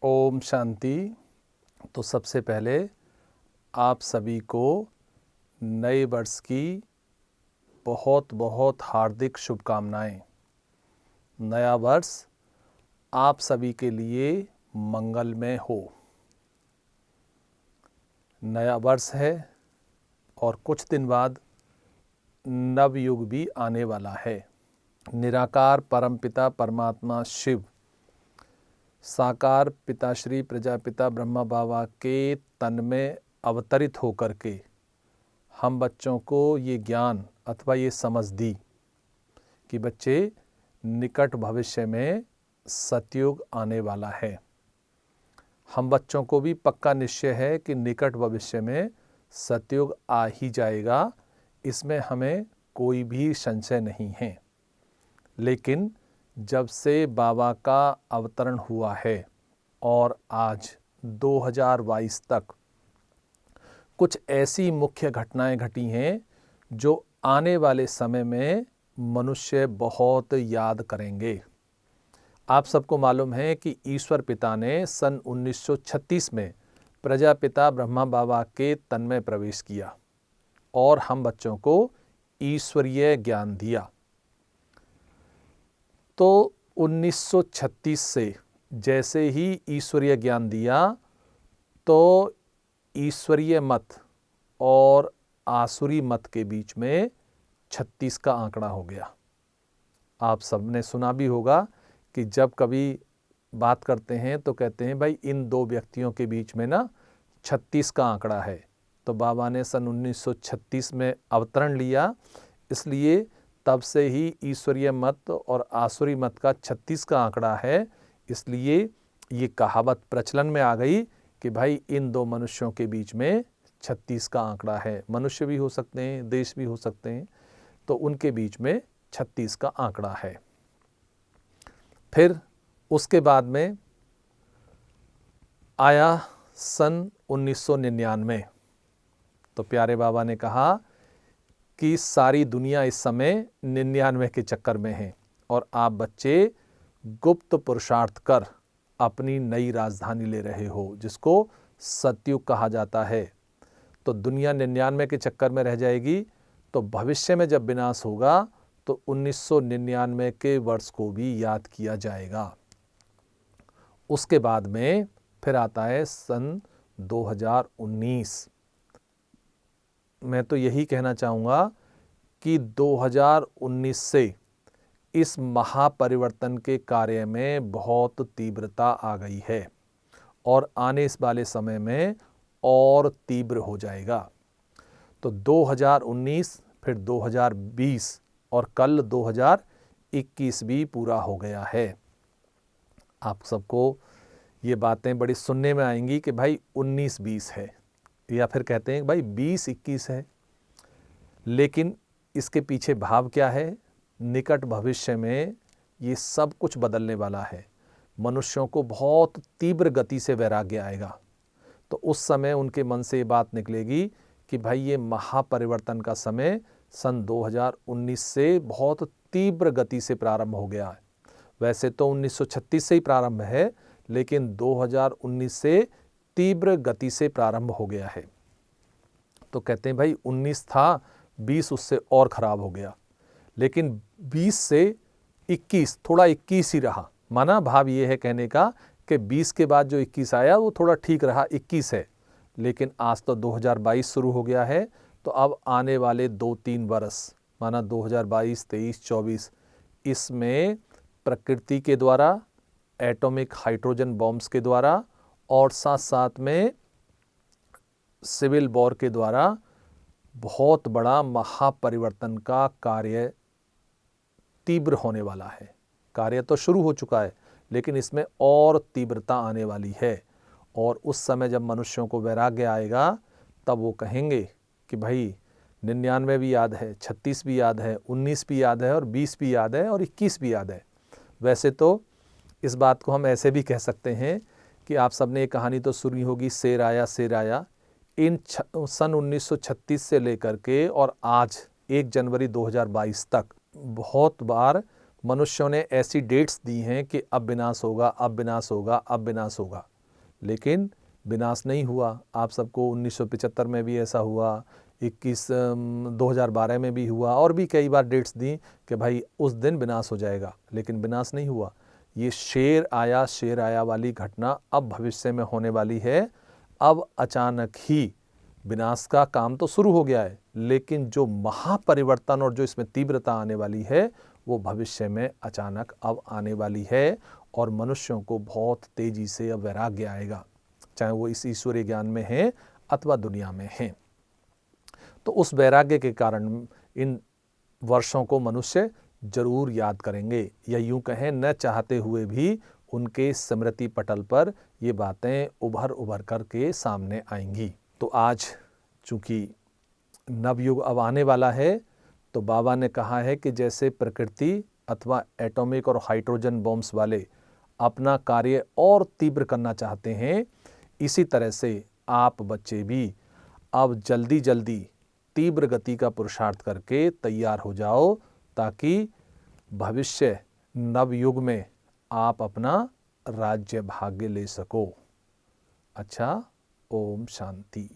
ओम शांति। तो सबसे पहले आप सभी को नए वर्ष की बहुत बहुत हार्दिक शुभकामनाएं। नया वर्ष आप सभी के लिए मंगलमय हो। नया वर्ष है और कुछ दिन बाद नवयुग भी आने वाला है। निराकार परमपिता परमात्मा शिव साकार पिताश्री प्रजापिता ब्रह्मा बाबा के तन में अवतरित होकर के हम बच्चों को ये ज्ञान अथवा ये समझ दी कि बच्चे निकट भविष्य में सतयुग आने वाला है। हम बच्चों को भी पक्का निश्चय है कि निकट भविष्य में सतयुग आ ही जाएगा, इसमें हमें कोई भी संशय नहीं है। लेकिन जब से बाबा का अवतरण हुआ है और आज 2022 तक कुछ ऐसी मुख्य घटनाएं घटी हैं जो आने वाले समय में मनुष्य बहुत याद करेंगे। आप सबको मालूम है कि ईश्वर पिता ने सन 1936 में प्रजापिता ब्रह्मा बाबा के तन में प्रवेश किया और हम बच्चों को ईश्वरीय ज्ञान दिया। तो 1936 से जैसे ही ईश्वरीय ज्ञान दिया तो ईश्वरीय मत और आसुरी मत के बीच में 36 का आंकड़ा हो गया। आप सबने सुना भी होगा कि जब कभी बात करते हैं तो कहते हैं भाई इन दो व्यक्तियों के बीच में ना 36 का आंकड़ा है। तो बाबा ने सन 1936 में अवतरण लिया, इसलिए तब से ही ईश्वरीय मत और आसुरी मत का 36 का आंकड़ा है। इसलिए ये कहावत प्रचलन में आ गई कि भाई इन दो मनुष्यों के बीच में 36 का आंकड़ा है। मनुष्य भी हो सकते हैं, देश भी हो सकते हैं, तो उनके बीच में 36 का आंकड़ा है। फिर उसके बाद में आया सन 1999। तो प्यारे बाबा ने कहा कि सारी दुनिया इस समय 99 के चक्कर में है और आप बच्चे गुप्त पुरुषार्थ कर अपनी नई राजधानी ले रहे हो, जिसको सतयुग कहा जाता है। तो दुनिया 99 के चक्कर में रह जाएगी, तो भविष्य में जब विनाश होगा तो 1999 के वर्ष को भी याद किया जाएगा। उसके बाद में फिर आता है सन 2019। मैं तो यही कहना चाहूँगा कि 2019 से इस महापरिवर्तन के कार्य में बहुत तीव्रता आ गई है और आने वाले समय में और तीव्र हो जाएगा। तो 2019 फिर 2020 और कल 2021 भी पूरा हो गया है। आप सबको ये बातें बड़ी सुनने में आएंगी कि भाई 19-20 है, या फिर कहते हैं भाई 20-21 है। लेकिन इसके पीछे भाव क्या है? निकट भविष्य में ये सब कुछ बदलने वाला है। मनुष्यों को बहुत तीव्र गति से वैराग्य आएगा। तो उस समय उनके मन से ये बात निकलेगी कि भाई ये महापरिवर्तन का समय सन 2019 से बहुत तीव्र गति से प्रारंभ हो गया है। वैसे तो 1936 से ही प्रारंभ है, लेकिन 2019 से तीव्र गति से प्रारंभ हो गया है। तो कहते हैं भाई 19 था, 20 उससे और ख़राब हो गया, लेकिन 20 से 21 थोड़ा 21 ही रहा। माना भाव ये है कहने का कि 20 के बाद जो 21 आया वो थोड़ा ठीक रहा, 21 है। लेकिन आज तो 2022 शुरू हो गया है, तो अब आने वाले 2-3 वर्ष माना 2022, 23, 24 इसमें प्रकृति के द्वारा, एटॉमिक हाइड्रोजन बॉम्ब्स के द्वारा और साथ साथ में सिविल वॉर के द्वारा बहुत बड़ा महापरिवर्तन का कार्य तीव्र होने वाला है। कार्य तो शुरू हो चुका है, लेकिन इसमें और तीव्रता आने वाली है। और उस समय जब मनुष्यों को वैराग्य आएगा तब वो कहेंगे कि भाई 99 भी याद है, 36 भी याद है, 19 भी याद है और 20 भी याद है और 21 भी याद है। वैसे तो इस बात को हम ऐसे भी कह सकते हैं कि आप सबने ये कहानी तो सुनी होगी, शेर आया शेर आया। इन सन 1936 से लेकर के और आज 1 जनवरी 2022 तक बहुत बार मनुष्यों ने ऐसी डेट्स दी हैं कि अब विनाश होगा, अब विनाश होगा, अब विनाश होगा। लेकिन विनाश नहीं हुआ। आप सबको 1975 में भी ऐसा हुआ, 2012 में भी हुआ, और भी कई बार डेट्स दी कि भाई उस दिन विनाश हो जाएगा, लेकिन विनाश नहीं हुआ। ये शेर आया वाली घटना अब भविष्य में होने वाली है। अब अचानक ही विनाश का काम तो शुरू हो गया है, लेकिन जो महापरिवर्तन और जो इसमें तीव्रता आने वाली है वो भविष्य में अचानक अब आने वाली है, और मनुष्यों को बहुत तेजी से अब वैराग्य आएगा, चाहे वो इस ईश्वरीय ज्ञान में है अथवा दुनिया में है। तो उस वैराग्य के कारण इन वर्षों को मनुष्य जरूर याद करेंगे, या यूं कहें न चाहते हुए भी उनके स्मृति पटल पर ये बातें उभर करके सामने आएंगी। तो आज चूंकि नवयुग अब आने वाला है, तो बाबा ने कहा है कि जैसे प्रकृति अथवा एटॉमिक और हाइड्रोजन बॉम्ब्स वाले अपना कार्य और तीव्र करना चाहते हैं, इसी तरह से आप बच्चे भी अब जल्दी जल्दी तीव्र गति का पुरुषार्थ करके तैयार हो जाओ, ताकि भविष्य नवयुग में आप अपना राज्य भाग्य ले सको। अच्छा, ओम शांति।